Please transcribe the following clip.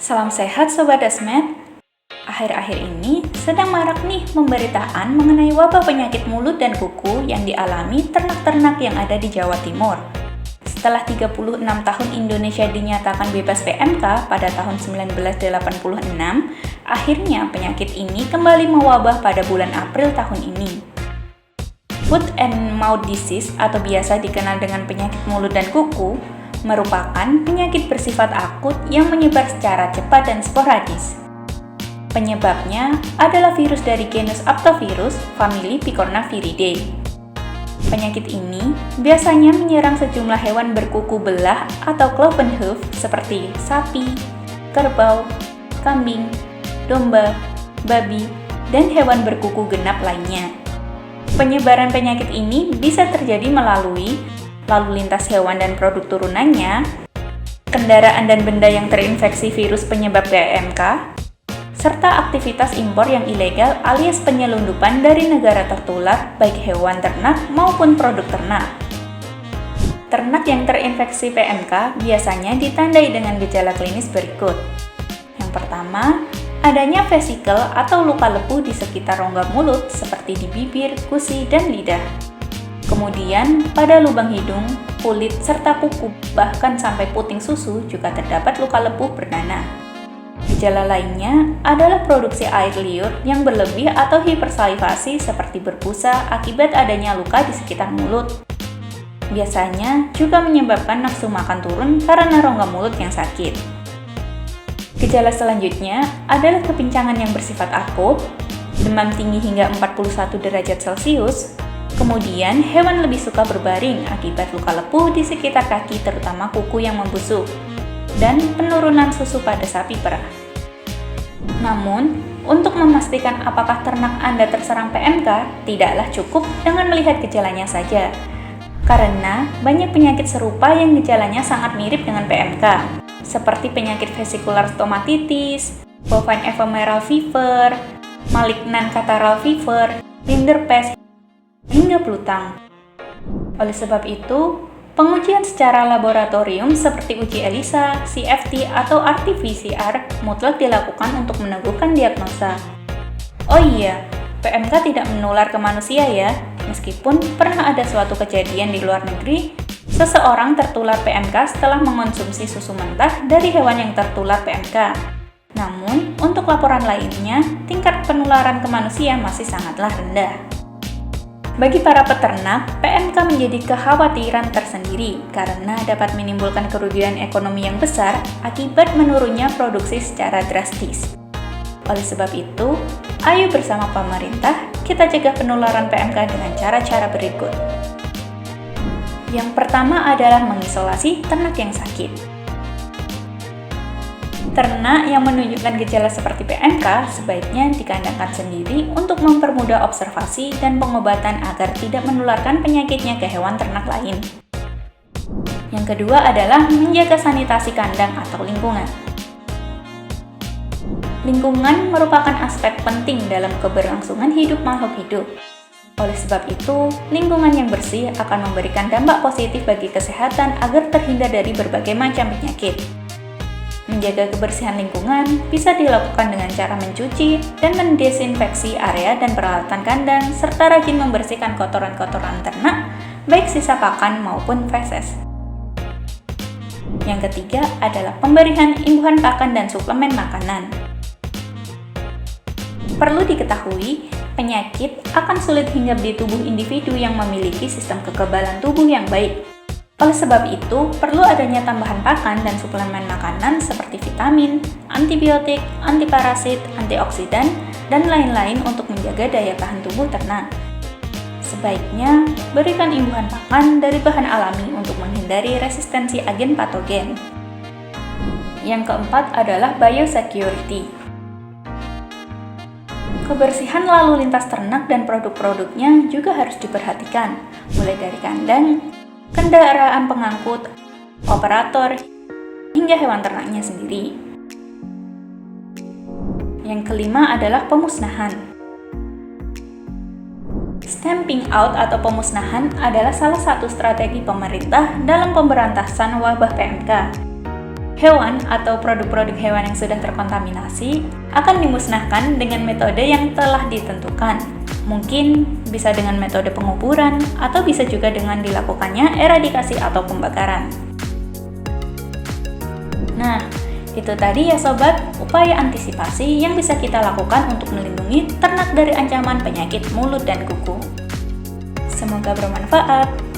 Salam sehat Sobat Asmed. Akhir-akhir ini sedang marak nih pemberitaan mengenai wabah penyakit mulut dan kuku yang dialami ternak-ternak yang ada di Jawa Timur. Setelah 36 tahun Indonesia dinyatakan bebas PMK pada tahun 1986, akhirnya penyakit ini kembali mewabah pada bulan April tahun ini. Foot and mouth disease atau biasa dikenal dengan penyakit mulut dan kuku merupakan penyakit bersifat akut yang menyebar secara cepat dan sporadis. Penyebabnya adalah virus dari genus Aptovirus, famili Picornaviridae. Penyakit ini biasanya menyerang sejumlah hewan berkuku belah atau cloven hoof seperti sapi, kerbau, kambing, domba, babi, dan hewan berkuku genap lainnya. Penyebaran penyakit ini bisa terjadi melalui lalu lintas hewan dan produk turunannya, kendaraan dan benda yang terinfeksi virus penyebab PMK, serta aktivitas impor yang ilegal alias penyelundupan dari negara tertular baik hewan ternak maupun produk ternak. Ternak yang terinfeksi PMK biasanya ditandai dengan gejala klinis berikut. Yang pertama, adanya vesikel atau luka lepuh di sekitar rongga mulut seperti di bibir, gusi, dan lidah. Kemudian, pada lubang hidung, kulit, serta kuku, bahkan sampai puting susu juga terdapat luka lepuh bernanah. Gejala lainnya adalah produksi air liur yang berlebih atau hipersalivasi seperti berbusa akibat adanya luka di sekitar mulut. Biasanya juga menyebabkan nafsu makan turun karena rongga mulut yang sakit. Gejala selanjutnya adalah kepincangan yang bersifat akut, demam tinggi hingga 41 derajat Celcius, kemudian hewan lebih suka berbaring akibat luka lepuh di sekitar kaki terutama kuku yang membusuk, dan penurunan susu pada sapi perah. Namun, untuk memastikan apakah ternak Anda terserang PMK, tidaklah cukup dengan melihat gejalanya saja. Karena banyak penyakit serupa yang gejalanya sangat mirip dengan PMK, seperti penyakit vesikular stomatitis, bovine ephemeral fever, malignant catarrhal fever, rinderpest, hingga pelutang. Oleh sebab itu, pengujian secara laboratorium seperti uji ELISA, CFT, atau RT-PCR mutlak dilakukan untuk meneguhkan diagnosa. Oh iya, PMK tidak menular ke manusia ya, meskipun pernah ada suatu kejadian di luar negeri, seseorang tertular PMK setelah mengonsumsi susu mentah dari hewan yang tertular PMK. Namun, untuk laporan lainnya, tingkat penularan ke manusia masih sangatlah rendah. Bagi para peternak, PMK menjadi kekhawatiran tersendiri karena dapat menimbulkan kerugian ekonomi yang besar akibat menurunnya produksi secara drastis. Oleh sebab itu, ayo bersama pemerintah kita cegah penularan PMK dengan cara-cara berikut. Yang pertama adalah mengisolasi ternak yang sakit. Ternak yang menunjukkan gejala seperti PMK sebaiknya dikandangkan sendiri untuk mempermudah observasi dan pengobatan agar tidak menularkan penyakitnya ke hewan ternak lain. Yang kedua adalah menjaga sanitasi kandang atau lingkungan. Lingkungan merupakan aspek penting dalam keberlangsungan hidup makhluk hidup. Oleh sebab itu, lingkungan yang bersih akan memberikan dampak positif bagi kesehatan agar terhindar dari berbagai macam penyakit. Menjaga kebersihan lingkungan bisa dilakukan dengan cara mencuci dan mendesinfeksi area dan peralatan kandang, serta rajin membersihkan kotoran-kotoran ternak, baik sisa pakan maupun feses. Yang ketiga adalah pemberian imbuhan pakan dan suplemen makanan. Perlu diketahui, penyakit akan sulit hinggap di tubuh individu yang memiliki sistem kekebalan tubuh yang baik. Oleh sebab itu, perlu adanya tambahan pakan dan suplemen makanan seperti vitamin, antibiotik, antiparasit, antioksidan, dan lain-lain untuk menjaga daya tahan tubuh ternak. Sebaiknya, berikan imbuhan pakan dari bahan alami untuk menghindari resistensi agen patogen. Yang keempat adalah biosecurity. Kebersihan lalu lintas ternak dan produk-produknya juga harus diperhatikan, mulai dari kandang, kendaraan pengangkut, operator, hingga hewan ternaknya sendiri. Yang kelima adalah pemusnahan. Stamping out atau pemusnahan adalah salah satu strategi pemerintah dalam pemberantasan wabah PMK. Hewan atau produk-produk hewan yang sudah terkontaminasi akan dimusnahkan dengan metode yang telah ditentukan. Mungkin bisa dengan metode penguburan atau bisa juga dengan dilakukannya eradikasi atau pembakaran. Nah, itu tadi ya sobat, upaya antisipasi yang bisa kita lakukan untuk melindungi ternak dari ancaman penyakit mulut dan kuku. Semoga bermanfaat.